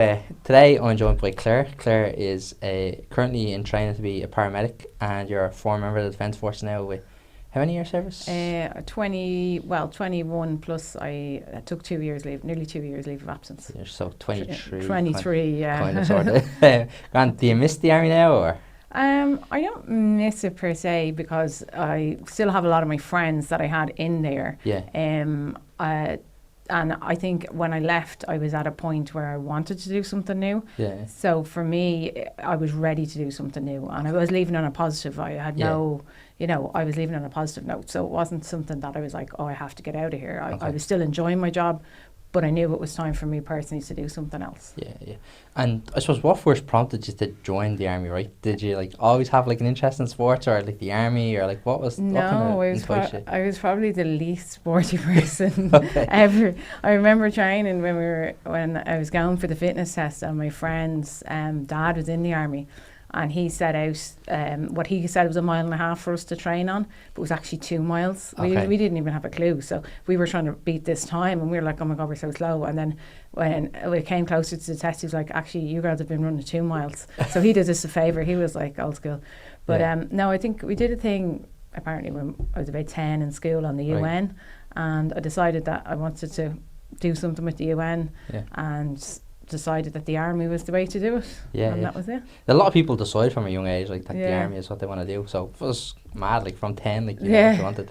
Today I'm joined by Claire. Claire is currently in training to be a paramedic, and you're a former member of the Defence Force now with how many years service? 21 plus I took 2 years leave, nearly 2 years leave of absence. So 23. 23, yeah. Kind of, sort of. Grant, do you miss the army now, or? I don't miss it per se because I still have a lot of my friends that I had in there. Yeah. And I think when I left, I was at a point where I wanted to do something new. Yeah. So for me, I was ready to do something new, and I was leaving on a positive. I had I was leaving on a positive note. So it wasn't something that I was like, oh, I have to get out of here. I was still enjoying my job, but I knew it was time for me personally to do something else. Yeah, yeah. And I suppose what first prompted you to join the army, right? Did you always have an interest in sports, or the army, or what was? No, I was probably the least sporty person Okay. ever. I remember training when I was going for the fitness test, and my friend's dad was in the army. And he set out what he said was 1.5 miles for us to train on, but it was actually 2 miles. Okay. We didn't even have a clue. So we were trying to beat this time, and we were like, oh my God, we're so slow. And then when we came closer to the test, he was like, actually, you girls have been running 2 miles. So he did us a favour. He was like old school. But no, I think we did a thing apparently when I was about 10 in school on the UN. And I decided that I wanted to do something with the UN. Yeah. And decided that the army was the way to do it, and that was it. A lot of people decide from a young age that the army is what they want to do. So it was mad, from 10, you know what you wanted.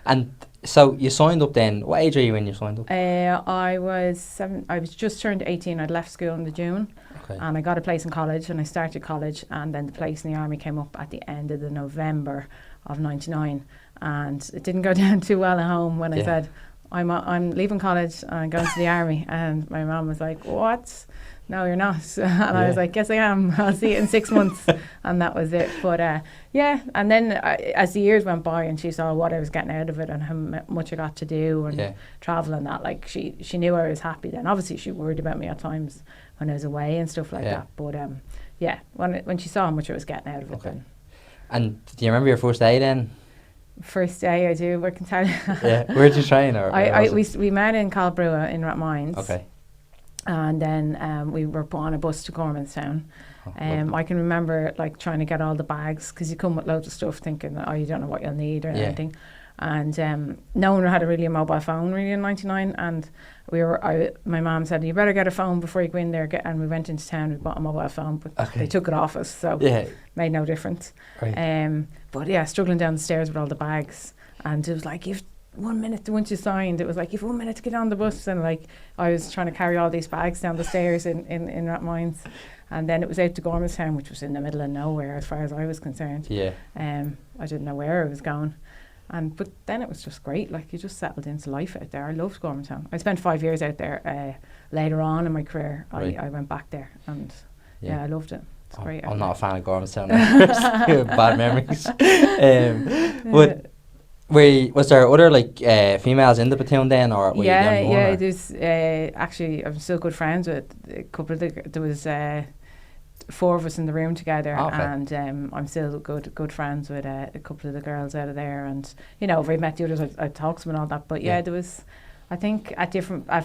And so you signed up then. What age are you when you signed up? I was 7. I was just turned 18. I'd left school in the June, and I got a place in college, and I started college, and then the place in the army came up at the end of the November of '99, and it didn't go down too well at home when I said, I'm leaving college and I'm going to the army, and my mum was like, what? No, you're not. And I was like, yes I am, I'll see you in 6 months. And that was it. But and then as the years went by and she saw what I was getting out of it and how much I got to do and travel and that, she knew I was happy then. Obviously she worried about me at times when I was away and stuff like that, but when she saw how much I was getting out of it then. And do you remember your first day then? First day, I do. I can tell you. Where did you train? We met in Calbrua in Rathmines. Okay. And then we were put on a bus to Gormanstown. I can remember trying to get all the bags because you come with loads of stuff, thinking, oh, you don't know what you'll need or anything. And no one had a mobile phone really in '99. And my mum said, you better get a phone before you go in there. And we went into town. We bought a mobile phone, but they took it off us, so made no difference. Right. But struggling down the stairs with all the bags, and it was like, you've 1 minute once you signed. It was like, you've 1 minute to get on the bus, and I was trying to carry all these bags down the stairs in Rathmines, and then it was out to Gormanstown, which was in the middle of nowhere as far as I was concerned. I didn't know where I was going. But then it was just great. You just settled into life out there. I loved Gormanstown. I spent 5 years out there. Later on in my career, I went back there, and I loved it. It's great. I'm not a fan of Gormanstown. Bad memories. But was there other females in the platoon then, or were you the only one? There's actually I'm still good friends with a couple of there was 4 of us in the room together, and I'm still good friends with a couple of the girls out of there, and if I met the others I'd talk to them and all that, but there was, I think at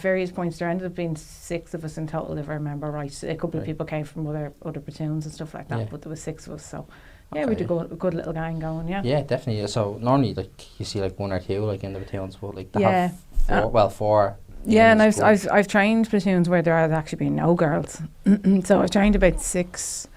various points there ended up being 6 of us in total, if I remember right. A couple of people came from other platoons and stuff like that, but there was 6 of us, so we had a good little gang going. Yeah, definitely. So normally you see 1 or 2 in the platoons, but they have 4. Yeah, and I've trained platoons where there has actually been no girls. So I've trained about 6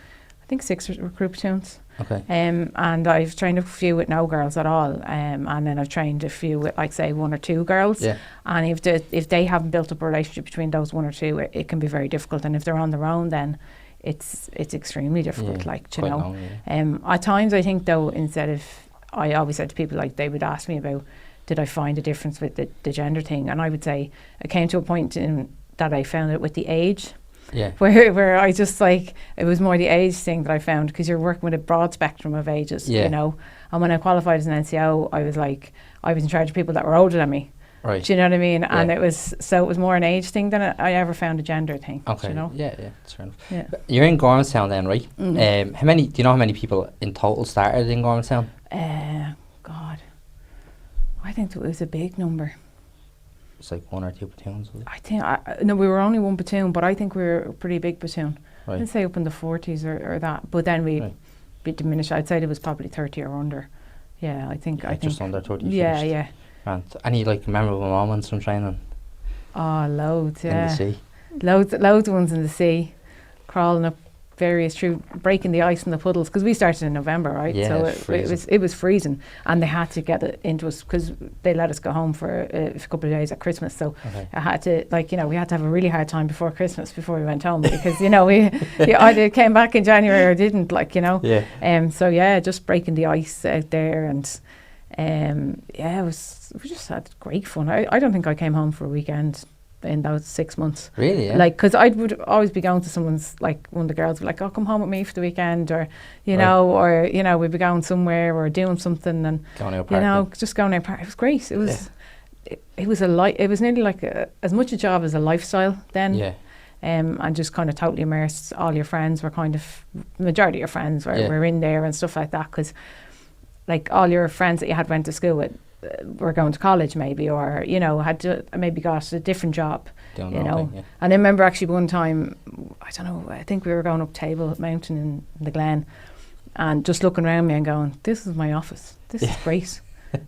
recruit platoons. Okay. And I've trained a few with no girls at all. And then I've trained a few with say 1 or 2 girls. Yeah. And if they haven't built up a relationship between those 1 or 2, it can be very difficult. And if they're on their own, then it's extremely difficult. Long, at times I think though, I always said to people they would ask me about, did I find a difference with the gender thing? And I would say I came to a point that I found it with the age. Yeah. Where I just it was more the age thing that I found, because you're working with a broad spectrum of ages, And when I qualified as an NCO, I was in charge of people that were older than me. Right. Do you know what I mean? Yeah. And it was more an age thing than I ever found a gender thing. Okay. You know? Yeah, that's fair enough. Yeah. You're in Gormanstown then, right? Mm-hmm. Do you know how many people in total started in Gormanstown? God, I think it was a big number. it's like 1 or 2 platoons, was it? I think, no, we were only one platoon, but I think we were a pretty big platoon. Right. I'd say up in the 40s or that. But then we diminished. I'd say it was probably 30 or under. Yeah, I think. Just under 30. Yeah, finished. yeah. And any like memorable moments from training? Oh, loads, yeah. In the sea? Loads of ones in the sea, crawling up breaking the ice in the puddles, because we started in November, right? Yeah, so it was freezing, and they had to get it into us because they let us go home for a couple of days at Christmas. So I had to, we had to have a really hard time before Christmas before we went home, because we either came back in January or didn't, Yeah. So yeah, just breaking the ice out there, and we just had great fun. I don't think I came home for a weekend in those 6 months. Really? Yeah. Because I would always be going to someone's, one of the girls would be like, oh, come home with me for the weekend, or we'd be going somewhere or doing something, and going out just going out. It was great. It was it was nearly like as much a job as a lifestyle then. Yeah. And just kind of totally immersed. All your friends were majority of your friends were in there and stuff like that, because all your friends that you had went to school with were going to college maybe, or had to maybe got a different job, And I remember actually one time, I don't know, I think we were going up Table Mountain in the Glen, and just looking around me and going, this is my office, this is great.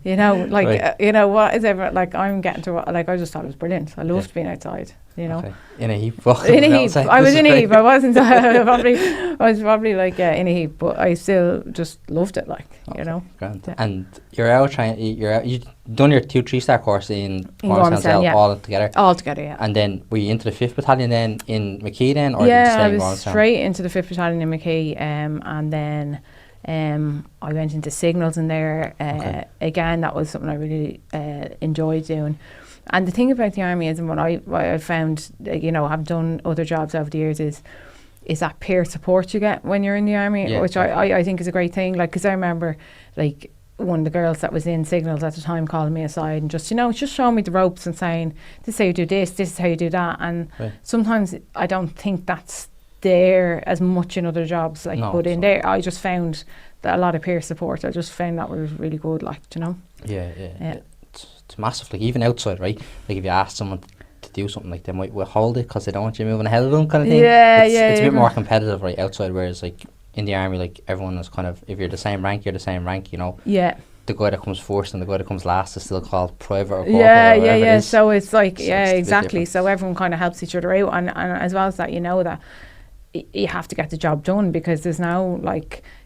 What is ever, I'm getting to, I just thought it was brilliant. I loved being outside, Okay. In a heap. In a heap. I was in a heap. I wasn't, I was probably in a heap, but I still just loved it, Grand. Yeah. And you're out trying, you've done your 2-3-star course in Gormstown, all together? All together, yeah. And then were you into the 5th Battalion then in McKee then? Or yeah, did you I was straight into the 5th Battalion in McKee, and then I went into signals in there. Again, that was something I really enjoyed doing. And the thing about the army is, and what I found, I've done other jobs over the years, is that peer support you get when you're in the army, which I think is a great thing. Because I remember, one of the girls that was in signals at the time calling me aside and just showing me the ropes and saying, this is how you do this is how you do that. And sometimes I don't think that's there as much in other jobs, but in there I just found that a lot of peer support. I just found that was really good, Yeah. It's massive, even outside, right? If you ask someone to do something, they might withhold it because they don't want you moving ahead of them, kind of thing. It's a bit more competitive, right, outside, whereas in the army, everyone is kind of, if you're the same rank, you're the same rank, Yeah. The guy that comes first and the guy that comes last is still called private or corporal. Yeah. So it's exactly. So everyone kind of helps each other out, and as well as that, that you have to get the job done, because there's no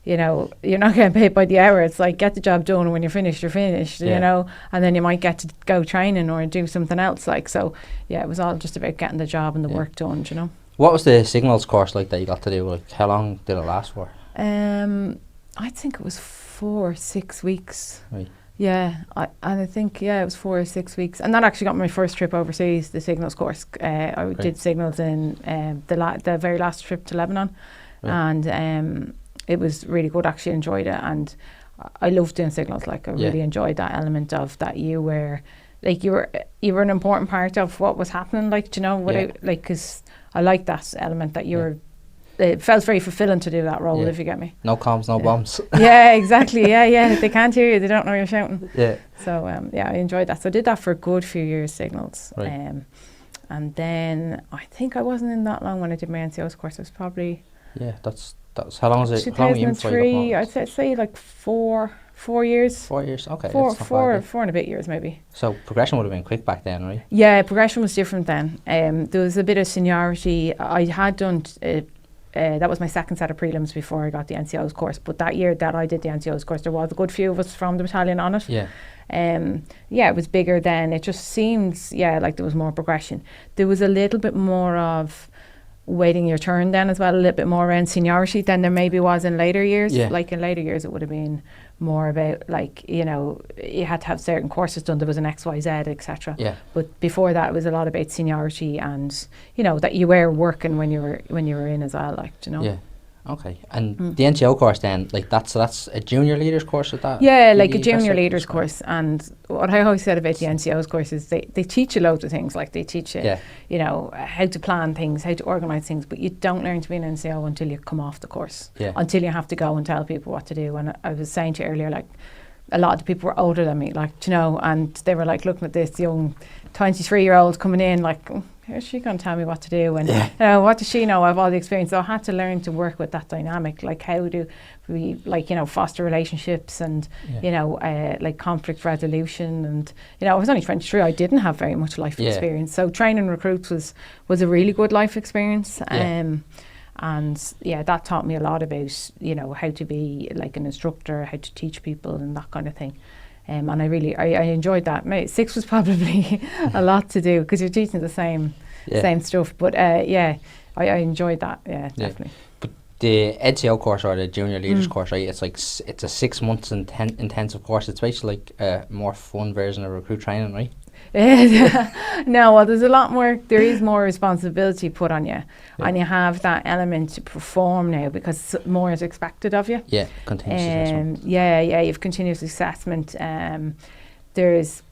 you're not getting paid by the hour. It's get the job done, and when you're finished, and then you might get to go training or do something else. So it was all just about getting the job and the work done. What was the signals course that you got to do? How long did it last for? I think it was 4 or 6 weeks. Right. Yeah, I think it was 4 or 6 weeks, and that actually got my first trip overseas, the signals course. I did signals in the very last trip to Lebanon, and it was really good. Actually enjoyed it, and I loved doing signals. I really enjoyed that element of that you were an important part of what was happening. Because I like that element that you were. It felt very fulfilling to do that role, if you get me. No comms, no bombs. Yeah, exactly. Yeah. They can't hear you. They don't know you're shouting. Yeah. So, I enjoyed that. So I did that for a good few years, signals. Right. And then I think I wasn't in that long when I did my NCO's course. It was probably... Yeah, that's how long is it? 2003, I'd say 4 years. 4 years, okay. Four and a bit years, maybe. So progression would have been quick back then, right? Yeah, progression was different then. There was a bit of seniority. I had done... that was my second set of prelims before I got the NCO's course. But that year that I did the NCO's course, there was a good few of us from the battalion on it. Yeah. It was bigger then. It just seems, like there was more progression. There was a little bit more of waiting your turn then as well, a little bit more around seniority than there maybe was in later years. Yeah. In later years it would have been more about you had to have certain courses done. There was an XYZ, etc. Yeah. But before that it was a lot about seniority and that you were working when you were in as well, Yeah. Okay. And the NCO course then, that's a junior leaders course with that? Yeah, a junior leaders course. And what I always said about the NCO's course is they teach you loads of things. They teach you, how to plan things, how to organise things, but you don't learn to be an NCO until you come off the course. Yeah. Until you have to go and tell people what to do. And I was saying to you earlier, a lot of the people were older than me, like, you know, and they were like looking at this young 23-year-old coming in like, how's she going to tell me what to do? And you know, what does she know? I have all the experience. So I had to learn to work with that dynamic. Like, how do we, like, you know, foster relationships and, you know, like conflict resolution. And, you know, I was only 23. I didn't have very much life experience. So training recruits was a really good life experience. And yeah, that taught me a lot about, you know, how to be like an instructor, how to teach people and that kind of thing. And I enjoyed that. 6 was probably a lot to do because you're teaching the same stuff. But yeah, I enjoyed that. Yeah, definitely. But the NCO course or the junior leaders course, right? It's like it's a 6 months intensive course. It's basically like a more fun version of recruit training, right? No, well, there's a lot more. There is more responsibility put on you, and you have that element to perform now because more is expected of you. Yeah, continuous assessment. Yeah, you've continuous assessment. There's a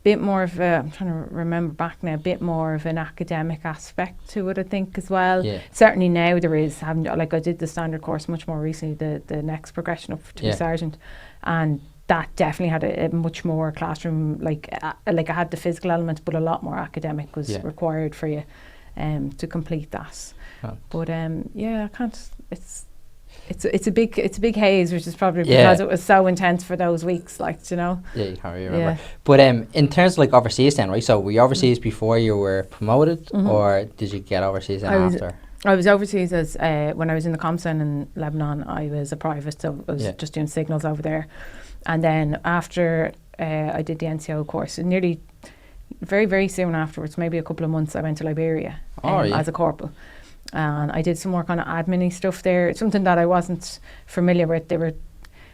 bit more of a, I'm trying to remember back now, a bit more of an academic aspect to it, I think, as well. Yeah. Certainly now there is. Like I did the standard course much more recently, the next progression up to sergeant, and that definitely had a much more classroom, like I had the physical element, but a lot more academic was required for you to complete that. But yeah, I can't. It's a big haze, which is probably because it was so intense for those weeks, like, you know. Yeah, you can't really remember. But in terms of like overseas then, right? So were you overseas before you were promoted, or did you get overseas then after? I was overseas as when I was in the ComSen in Lebanon. I was a private, so I was just doing signals over there. And then after I did the NCO course, and very, very soon afterwards, maybe a couple of months, I went to Liberia as a corporal. And I did some more kind of admin-y stuff there. It's something that I wasn't familiar with. They were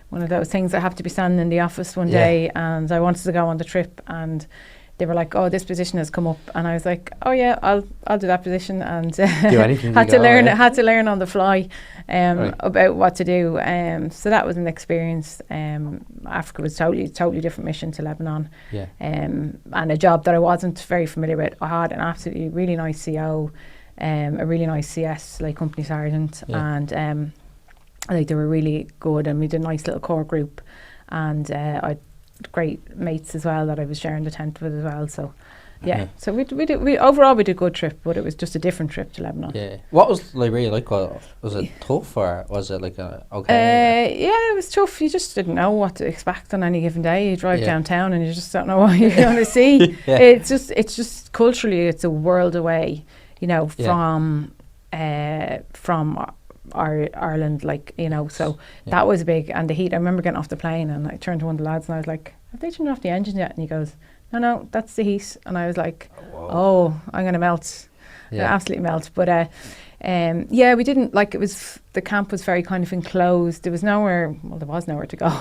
one of those things I have to be standing in the office one day, and I wanted to go on the trip, and they were like, "Oh, this position has come up," and I was like, "Oh yeah, I'll do that position," and had to learn on the fly about what to do. So that was an experience. Africa was totally different mission to Lebanon, and a job that I wasn't very familiar with. I had an absolutely really nice CO, a really nice CS, like company sergeant, and like they were really good, and we did a nice little core group, and I. Great mates as well that I was sharing the tent with as well. So so we overall we did a good trip, but it was just a different trip to Lebanon. Yeah. What was Liberia like? Was it tough, or was it like okay? Yeah, it was tough. You just didn't know what to expect on any given day. You drive downtown and you just don't know what you're going to see. It's just culturally, it's a world away, you know, from Ireland, like, you know, so that was big. And the heat, I remember getting off the plane and I turned to one of the lads and I was like, "Have they turned off the engine yet?" And he goes, no, that's the heat. And I was like, "Oh, I'm going to melt." Absolutely melt. But we didn't, like, it was, the camp was very kind of enclosed. There was nowhere to go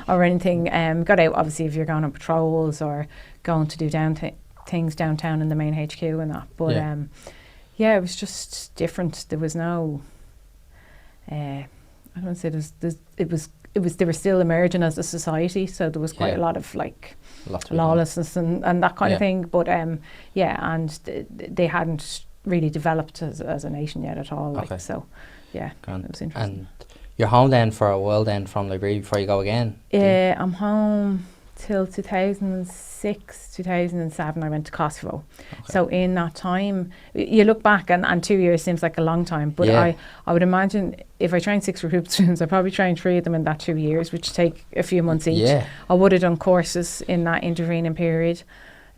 or anything. Got out, obviously, if you're going on patrols or going to do things downtown in the main HQ and that. But it was just different. There was no... I don't want to say they were still emerging as a society, so there was quite a lot of like lawlessness and that kind of thing. But and they hadn't really developed as a nation yet at all. Like, so it was interesting. And you're home then for a while then from Liberia before you go again? I'm home till 2006, 2007 I went to Kosovo. So in that time, you look back and 2 years seems like a long time, but I would imagine if I trained 6 recruit students, I probably trained 3 of them in that 2 years, which take a few months each. I would have done courses in that intervening period.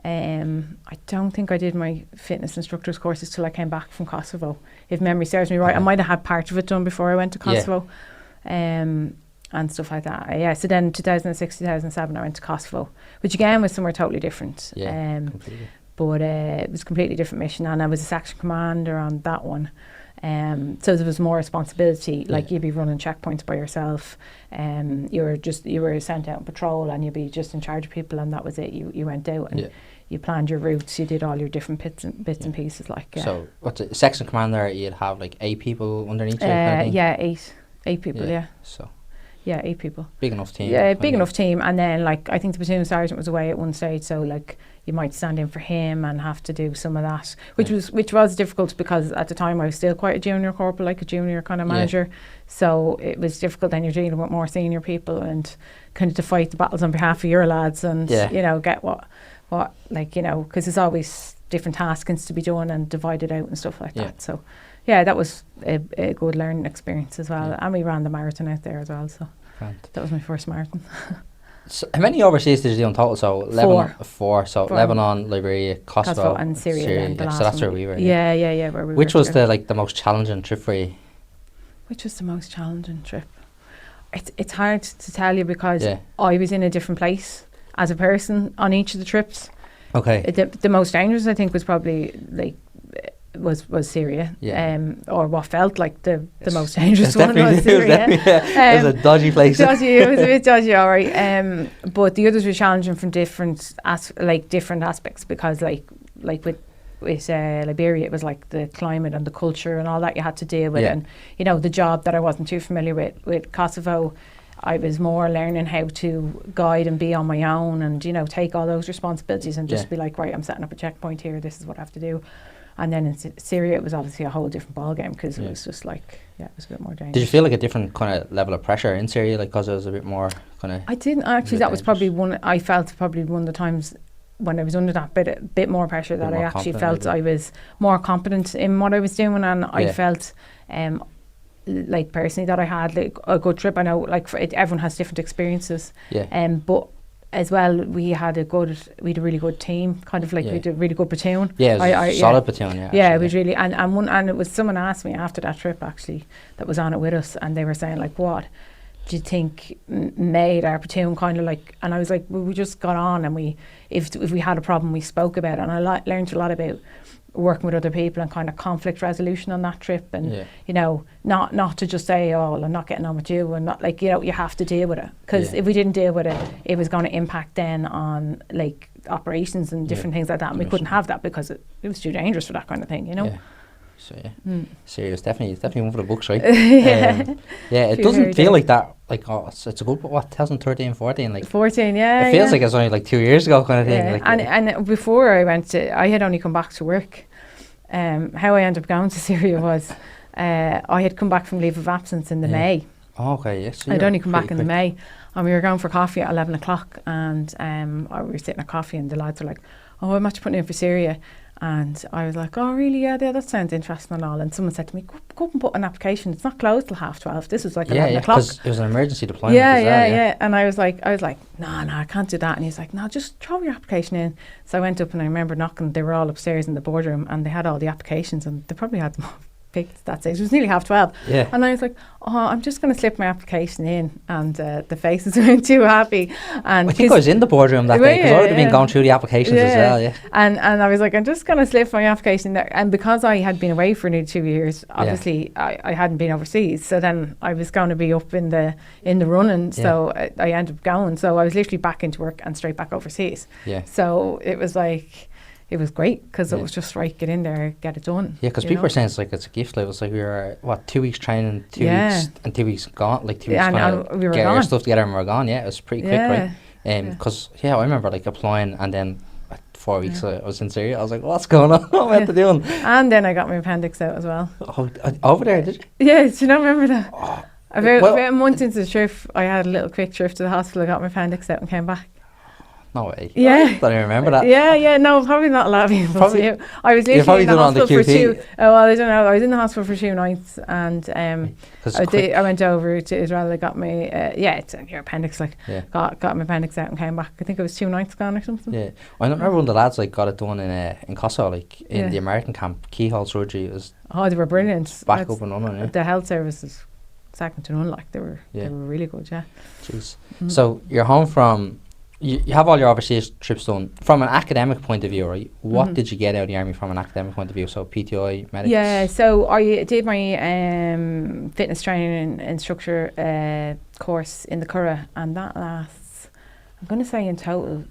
I don't think I did my fitness instructors courses till I came back from Kosovo, if memory serves me right. I might have had part of it done before I went to Kosovo. And stuff like that. So then 2006, 2007 I went to Kosovo, which again was somewhere totally different. But it was a completely different mission, and I was a section commander on that one. So there was more responsibility, like you'd be running checkpoints by yourself. You were sent out on patrol and you'd be just in charge of people, and that was it. You went out and you planned your routes, you did all your different bits and pieces. Like So what's it, section commander, you'd have like 8 people underneath you? Eight people, So 8 people. Big enough team. Yeah, big enough team. And then, like, I think the platoon sergeant was away at one stage, so like you might stand in for him and have to do some of that, which was difficult because at the time I was still quite a junior corporal, like a junior kind of manager. So it was difficult. Then you're dealing with more senior people and kind of to fight the battles on behalf of your lads and you know, get what like, you know, because there's always different taskings to be done and divided out and stuff like that. So yeah, that was a good learning experience as well. And we ran the marathon out there as well. So that was my first marathon. So how many overseas did you do in total? So Lebanon, four. So Lebanon, Liberia, Kosovo and Syria. The last so that's one. where we were. Yeah. Where we Which was the most challenging trip for you? Which was the most challenging trip? It's hard to tell you because I was in a different place as a person on each of the trips. Okay. The most dangerous, I think, was probably like was Syria. Or what felt like the most dangerous one was Syria. It was a dodgy place. It was a bit dodgy, all right. But the others were challenging from different aspects because like with Liberia, it was like the climate and the culture and all that you had to deal with, and you know, the job that I wasn't too familiar with. With Kosovo, I was more learning how to guide and be on my own, and you know, take all those responsibilities and just be like, right, I'm setting up a checkpoint here. This is what I have to do. And then in Syria, it was obviously a whole different ball game because it was just like, it was a bit more dangerous. Did you feel like a different kind of level of pressure in Syria, like because it was a bit more kind of? I didn't actually. That was probably I felt probably one of the times when I was under that bit more pressure that I actually felt I was more competent in what I was doing, and I felt like personally that I had like a good trip. I know like everyone has different experiences, but as well we had a really good team, kind of like we had a really good platoon. Yeah, it was a solid platoon. It was really and it was someone asked me after that trip actually that was on it with us, and they were saying like, what do you think made our platoon kind of like, and I was like, well, we just got on, and if we had a problem we spoke about it, and I learned a lot about working with other people and kind of conflict resolution on that trip, and you know, not to just say, oh well, I'm not getting on with you, and not like, you know, you have to deal with it, because if we didn't deal with it, it was going to impact then on like operations and different things like that, and we couldn't have that because it was too dangerous for that kind of thing, you know. So Syria is definitely one for the books, right? It doesn't feel like that. Like, it's a good, 2013, 14, like 14, it feels like it's only like 2 years ago kind of thing. Like, and before I had only come back to work. How I ended up going to Syria was I had come back from leave of absence in the May. Oh, okay, yes. So I'd only come back in the May, and we were going for coffee at 11 o'clock, and we were sitting at coffee, and the lads were like, oh, I'm actually putting in for Syria. And I was like, oh really? Yeah, that sounds interesting and all. And someone said to me, go up and put an application. It's not closed till 12:30. This was like 11 o'clock. Because it was an emergency deployment. Yeah. And I was like, no, I can't do that. And he's like, no, just throw your application in. So I went up, and I remember knocking. They were all upstairs in the boardroom, and they had all the applications, and they probably had them all picked that stage. It was nearly 12:30. Yeah. And I was like, oh, I'm just going to slip my application in, and the faces weren't too happy. And I think I was in the boardroom that day because I would have been going through the applications as well. Yeah. And I was like, I'm just going to slip my application there. And because I had been away for nearly 2 years, obviously I hadn't been overseas. So then I was going to be up in the running. So I ended up going. So I was literally back into work and straight back overseas. Yeah. So it was like, it was great because it was just right, get in there, get it done. Yeah, because people were saying it's like it's a gift. Like, it was like we were 2 weeks training, 2 weeks and 2 weeks gone. Like 2 weeks and we were get gone. Our stuff together and we were gone. Yeah, it was pretty quick, right? Because I remember like applying, and then 4 weeks I was in Syria. I was like, what's going on? What am I doing? And then I got my appendix out as well. Oh, over there, did you? Yeah, do you not remember that? Oh, about a month into the trip, I had a little quick trip to the hospital. I got my appendix out and came back. No way. Yeah. I don't even remember that. Yeah. No, probably not a lot of people do. I was literally in the hospital for 2. Oh, well, I don't know. I was in the hospital for 2 nights, and I went over to Israel. I got my it's in your appendix. Like, got my appendix out and came back. I think it was 2 nights gone or something. Yeah, I remember when the lads like got it done in Kosovo, like in the American camp, keyhole surgery. It was they were brilliant. Back up and running. Yeah. The health services second to none. Like they were really good. Yeah. Jeez. So you're home from. You have all your overseas trips done. From an academic point of view, right? What did you get out of the army from an academic point of view? So PTI, medics? Yeah, so I did my fitness training instructor course in the Curragh, and that lasts, I'm going to say in total,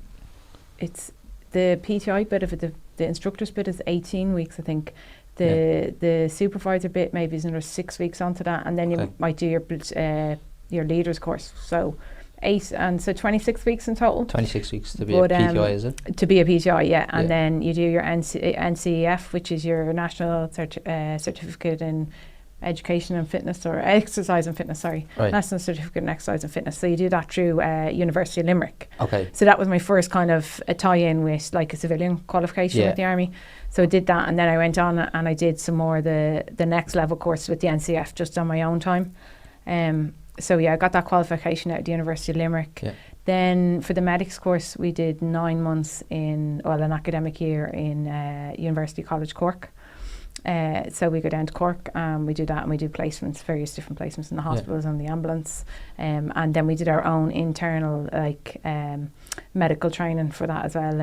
it's the PTI bit of it, the instructor's bit is 18 weeks, I think. The supervisor bit maybe is another 6 weeks onto that, and then you might do your leader's course. So 8, and so 26 weeks in total. 26 weeks to be a PTI, is it? To be a PTI, yeah. And then you do your NCEF, which is your National Certificate in Education and Fitness, or Exercise and Fitness, sorry. Right. National Certificate in Exercise and Fitness. So you do that through University of Limerick. Okay. So that was my first kind of a tie-in with like a civilian qualification with the Army. So I did that, and then I went on and I did some more the next level course with the NCF just on my own time. So I got that qualification out at the University of Limerick. Yeah. Then for the medics course, we did 9 months in, an academic year in University College Cork. So we go down to Cork, we do that, and we do placements, various different placements in the hospitals and the ambulance. And then we did our own internal medical training for that as well,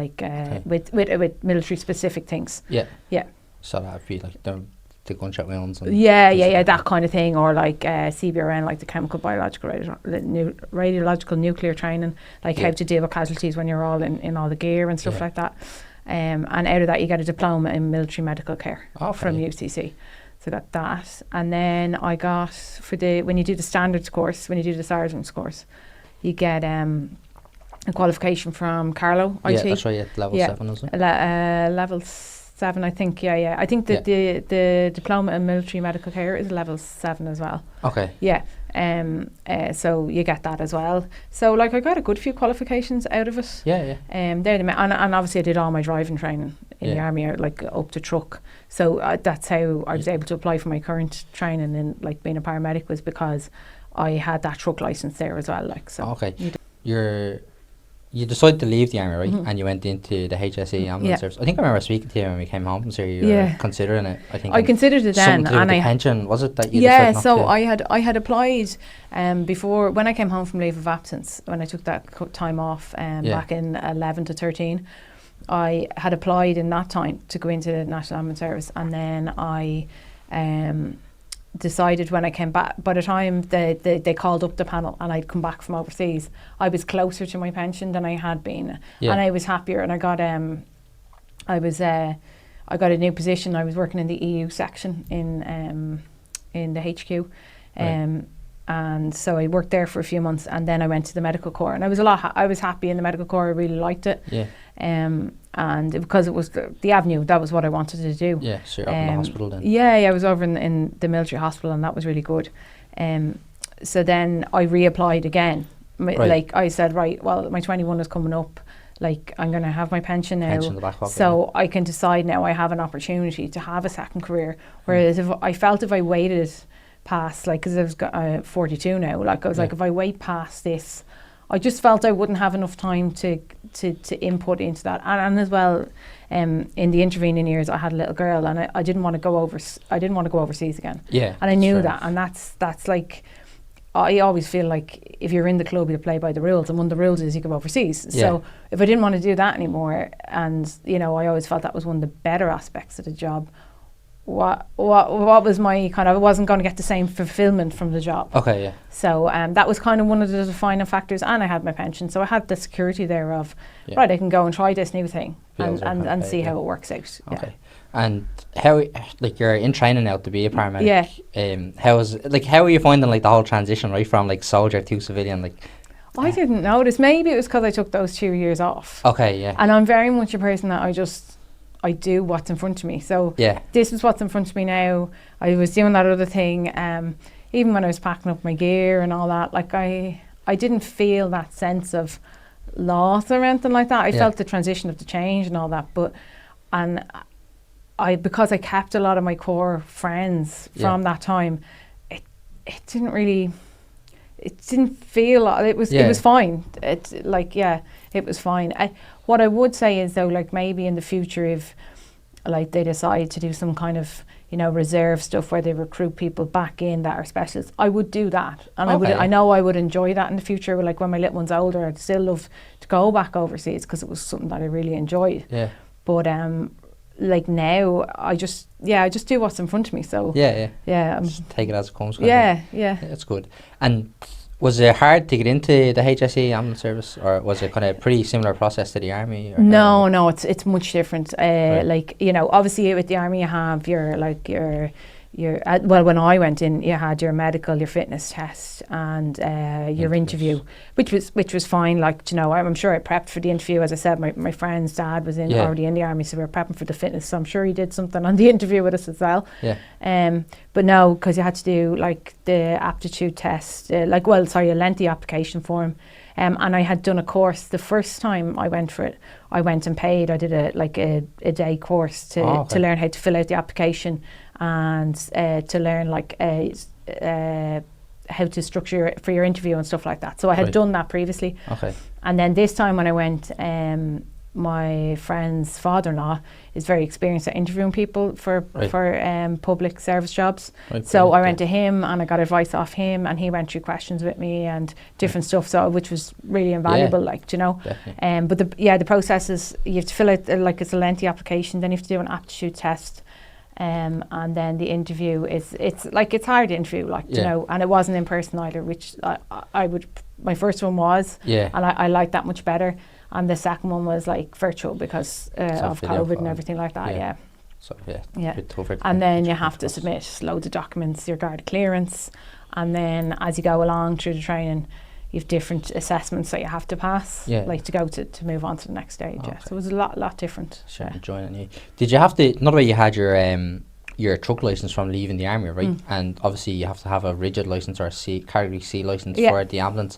with military specific things. Yeah. Yeah. So that'd be like the gunshot wounds. And that kind of thing, or like CBRN, like the chemical, biological, radiological, nuclear training, like how to deal with casualties when you're all in all the gear and stuff like that. And out of that you get a diploma in military medical care from UCC. So I got that, and then I got when you do the standards course, when you do the sergeant's course, you get a qualification from Carlo IT. Yeah, that's right. Level 7, isn't it? Level 7, I think. Yeah. I think that the diploma in military medical care is level 7 as well. Okay. Yeah. So you get that as well. So like I got a good few qualifications out of it. Yeah. And obviously I did all my driving training in the Army, like up to truck. So that's how I was able to apply for my current training in like being a paramedic, was because I had that truck license there as well. Like, so. Okay. You decided to leave the Army, right? Mm-hmm. And you went into the HSE ambulance service. I think I remember speaking to you when we came home from Syria. You were considering it. I considered it then, and I pension, was it that you decided not so to? I had applied before, when I came home from leave of absence, when I took that time off back in 11 to 13. I had applied in that time to go into the National Ambulance Service, and then I decided when I came back, by the time they called up the panel and I'd come back from overseas, I was closer to my pension than I had been, and I was happier, and I got I got a new position. I was working in the EU section in the HQ, and so I worked there for a few months, and then I went to the medical corps, and I was happy in the medical corps. I really liked it. And because it was the avenue, that was what I wanted to do. Yeah, so you're up in the hospital then. Yeah, I was over in the military hospital, and that was really good. So then I reapplied again. Like I said, well, my 21 is coming up. Like, I'm going to have my pension now, in the back pocket, so I can decide now I have an opportunity to have a second career. Whereas if I waited past, like, because I was 42 now, like I was like, if I wait past this, I just felt I wouldn't have enough time to input into that, and as well, in the intervening years, I had a little girl, and I didn't want to go overseas again. Yeah, and I knew that, and that's like, I always feel like if you're in the club, you play by the rules, and one of the rules is you go overseas. So if I didn't want to do that anymore, and I always felt that was one of the better aspects of the job. What was my kind of, I wasn't going to get the same fulfillment from the job. Okay, yeah. So that was kind of one of the defining factors, and I had my pension, so I had the security there of, right, I can go and try this new thing and see how it works out. Okay. And how, like, you're in training now to be a paramedic. Yeah. How are you finding like the whole transition, right, from like soldier to civilian? Like, I didn't notice. Maybe it was because I took those 2 years off. Okay, yeah. And I'm very much a person that I do what's in front of me. So this is what's in front of me now. I was doing that other thing. Even when I was packing up my gear and all that, like I didn't feel that sense of loss or anything like that. I felt the transition of the change and all that. Because I kept a lot of my core friends from that time, it didn't really. It didn't feel. It was fine. It was fine. What I would say is, though, like, maybe in the future, if like they decide to do some kind of reserve stuff where they recruit people back in that are specialists, I would do that, and I know I would enjoy that in the future. Like, when my little one's older, I'd still love to go back overseas because it was something that I really enjoyed. Yeah. But like now, I just do what's in front of me. So just take it as it comes. Yeah, that's good. And was it hard to get into the HSE ambulance service, or was it kind of a pretty similar process to the Army? Or no, it's much different. Like, obviously with the Army you have your when I went in, you had your medical, your fitness test, and your interview, which was fine. Like, you know, I'm sure I prepped for the interview. As I said, my friend's dad was already in the army, so we were prepping for the fitness. So I'm sure he did something on the interview with us as well. Yeah. But no, because you had to do like the aptitude test, a lengthy application form. And I had done a course the first time I went for it. I went and paid. I did a day course to learn how to fill out the application and to learn how to structure for your interview and stuff like that. So I had done that previously. Okay. And then this time when I went, my friend's father-in-law is very experienced at interviewing people for public service jobs. So I went to him and I got advice off him, and he went through questions with me and different stuff, so which was really invaluable, you know. But the process is you have to fill out it's a lengthy application, then you have to do an aptitude test. And then the interview it's hard to interview, you know, and it wasn't in person either, which my first one was, and I liked that much better. And the second one was like virtual because of COVID and everything like that. So and then you have to submit loads of documents, your guard clearance, and then as you go along through the training, you have different assessments that you have to pass, to go to move on to the next stage. So it was a lot different. Sure, enjoying it. Did you have to? Not way you had your truck license from leaving the army, right? And obviously you have to have a rigid license or a category C license for the ambulance.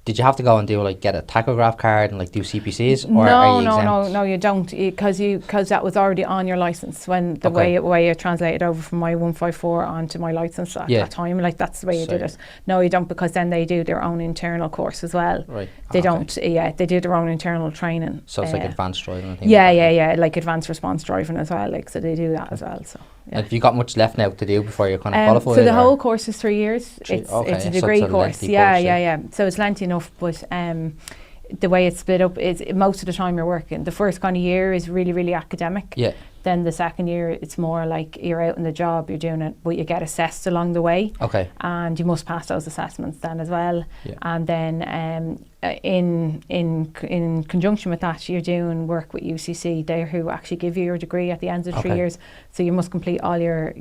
Did you have to go and get a tachograph card and do CPCs, or are you exempt? No, you don't, because that was already on your license when the way it translated over from my 154 onto my license at that time. That's the way you did it. No, you don't, because then they do their own internal course as well. Right. They don't. Yeah, they do their own internal training. So it's like advanced driving and things. Like advanced response driving as well. So they do that as well. So. Yeah. Have you got much left now to do before you're kind of qualified? So the whole course is 3 years. It's a degree course. Yeah. So it's lengthy enough, but the way it's split up is most of the time you're working. The first kind of year is really, really academic. Yeah. Then the second year, it's more like you're out in the job, you're doing it, but you get assessed along the way. Okay. And you must pass those assessments then as well. Yeah. And then in conjunction with that, you're doing work with UCC. They're who actually give you your degree at the end of 3 years. So you must complete all your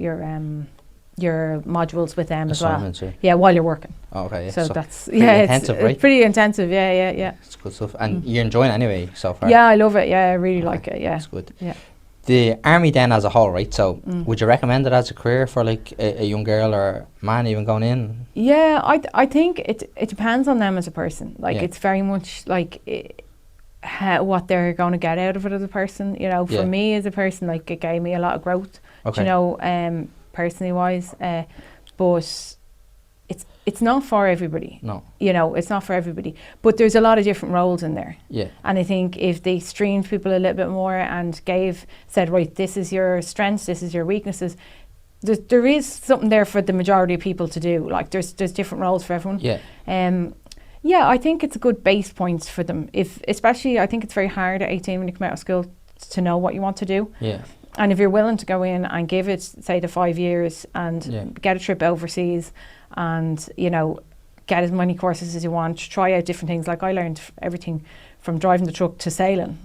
modules with them as well. Yeah, while you're working. Okay. Yeah. So that's intensive, right? It's pretty intensive. Yeah. It's good stuff, and you're enjoying it anyway so far. Yeah, I love it. Yeah, I really like it. Yeah, it's good. Yeah. The army then as a whole, right? So would you recommend it as a career for a young girl or man even going in? Yeah, I think it depends on them as a person. It's very much what they're going to get out of it as a person. You know, for me as a person, it gave me a lot of growth. Okay. You know, personally wise, but it's not for everybody. No. You know, it's not for everybody. But there's a lot of different roles in there. Yeah. And I think if they streamed people a little bit more and said, right, this is your strengths, this is your weaknesses, there is something there for the majority of people to do. There's different roles for everyone. Yeah. Yeah, I think it's a good base point for them. Especially, I think it's very hard at 18 when you come out of school to know what you want to do. Yeah. And if you're willing to go in and give it, say, the 5 years and get a trip overseas and, you know, get as many courses as you want, try out different things. I learned everything from driving the truck to sailing.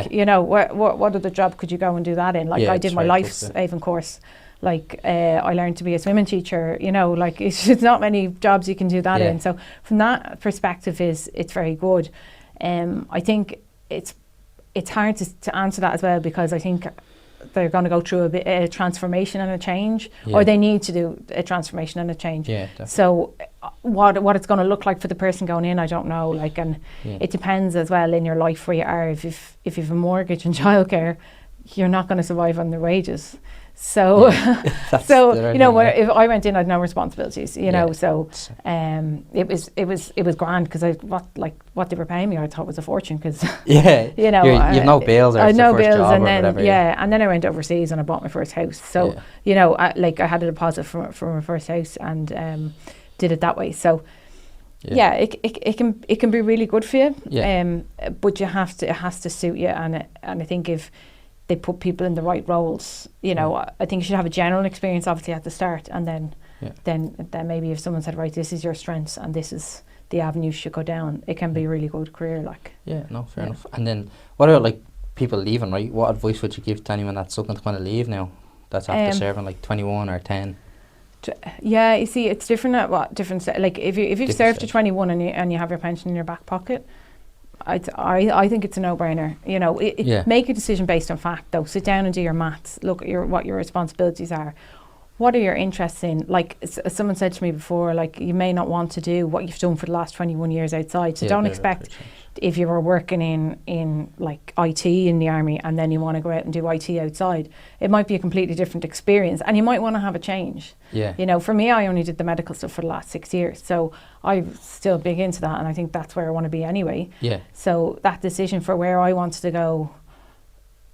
You know, what other job could you go and do that in? I did my life saving course. I learned to be a swimming teacher, you know, it's not many jobs you can do that in. So from that perspective it's very good. I think it's hard to answer that as well, because I think they're going to go through a transformation and a change, or they need to do a transformation and a change. Yeah, definitely. So what it's going to look like for the person going in, I don't know. It depends as well in your life where you are. If you have a mortgage and childcare, you're not going to survive on the wages. So, you know, if I went in, I'd no responsibilities. You know, so it was grand, because what they were paying me, I thought was a fortune. Because you know, you have no bills. I had no bills, and then and then I went overseas and I bought my first house. So you know, I had a deposit for my first house and did it that way. So. Yeah, it can be really good for you. Yeah. But it has to suit you, and I think if they put people in the right roles, you know, I think you should have a general experience obviously at the start, and then maybe if someone said, right, this is your strengths and this is the avenue you should go down, it can be a really good career. Fair enough. And then what about people leaving, right? What advice would you give to anyone that's looking to kind of leave now, that's after serving 21 or 10? Yeah, you see, it's different at what different like if you've served to 21 and you have your pension in your back pocket, I think it's a no-brainer. You know, make a decision based on fact though. Sit down and do your maths. Look at what your responsibilities are. What are your interests in? Like someone said to me before, like you may not want to do what you've done for the last 21 years outside. So don't expect if you were working in like IT in the army and then you want to go out and do IT outside, it might be a completely different experience and you might want to have a change. Yeah. You know, for me, I only did the medical stuff for the last 6 years. So I'm still big into that and I think that's where I want to be anyway. Yeah. So that decision for where I wanted to go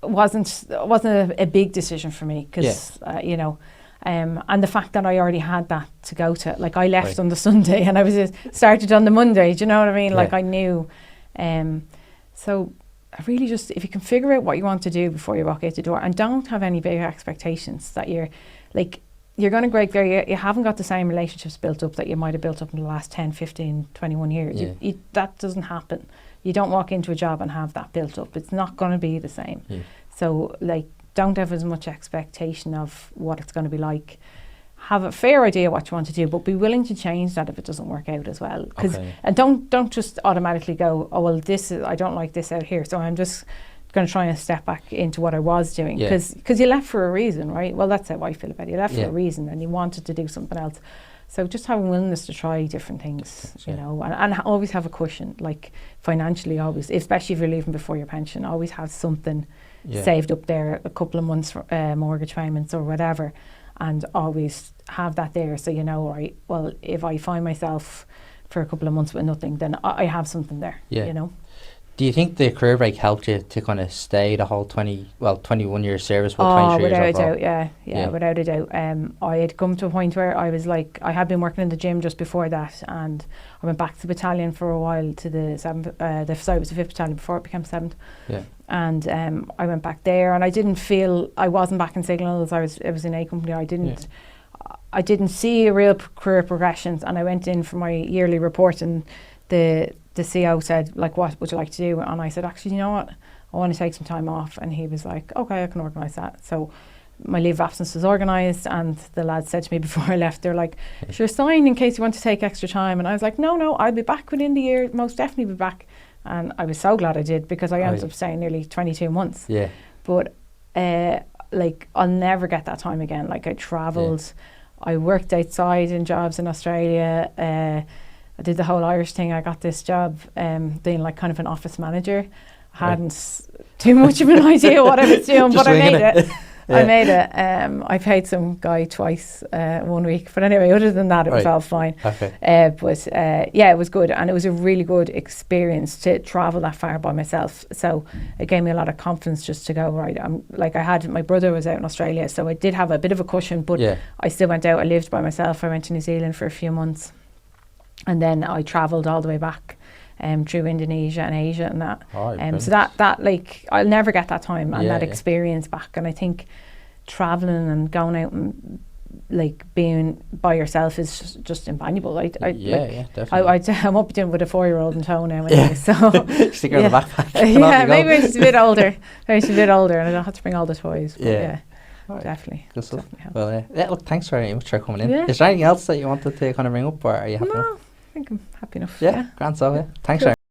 wasn't a big decision for me because, you know, and the fact that I already had that to go to, like I left on the Sunday and I was started on the Monday, do you know what I mean? Like I knew. So I really just, if you can figure out what you want to do before you walk out the door and don't have any big expectations that you're going to break there, you haven't got the same relationships built up that you might have built up in the last 10, 15, 21 years. That doesn't happen. You don't walk into a job and have that built up. It's not going to be the same. So like, don't have as much expectation of what it's going to be like. Have a fair idea what you want to do, but be willing to change that if it doesn't work out as well. And don't just automatically go, oh well, I don't like this out here, so I'm just going to try and step back into what I was doing because you left for a reason, right? Well, that's how I feel about it. You left for a reason and you wanted to do something else. So just having willingness to try different things, you know, and always have a cushion, like financially always, especially if you're leaving before your pension, always have something saved up there, a couple of months mortgage payments or whatever, and always have that there so you know, right, well, if I find myself for a couple of months with nothing, then I have something there, you know. Do you think the career break helped you to kind of stay the whole 21 years service? 23 without years a doubt, yeah, without a doubt. I had come to a point where I was like, I had been working in the gym just before that, and I went back to the battalion for a while to the 7th, it was the 5th battalion before it became 7th. And I went back there, and I didn't feel, I wasn't back in signals. It was in A company. I didn't see a real career progressions, and I went in for my yearly report, and the CO said, like, what would you like to do? And I said, actually, you know what? I want to take some time off. And he was like, okay, I can organise that. So my leave of absence was organised, and the lads said to me before I left, they're like, sure, sign in case you want to take extra time. And I was like, no, I'll be back within the year, most definitely be back. And I was so glad I did, because I ended up staying nearly 22 months. But like, I'll never get that time again. Like, I travelled, I worked outside in jobs in Australia, I did the whole Irish thing. I got this job being like kind of an office manager. I hadn't too much of an idea what I was doing, but I made it. I made it. I paid some guy twice 1 week. But anyway, other than that, it was all fine. But it was good. And it was a really good experience to travel that far by myself. So it gave me a lot of confidence just to go, right, my brother was out in Australia, so I did have a bit of a cushion, but I still went out. I lived by myself. I went to New Zealand for a few months. And then I travelled all the way back through Indonesia and Asia and that. So that like, I'll never get that time and that experience back. And I think travelling and going out and like being by yourself is just invaluable. Definitely. I won't be doing it with a 4-year-old in tow now anyway. So stick her in the backpack. Maybe when she's a bit older. Maybe she's a bit older and I don't have to bring all the toys. Definitely. Good stuff. Well, look, thanks very much for coming in. Is there anything else that you wanted to kind of bring up, or are you happy enough? I think I'm happy enough. Grand, so thanks very much.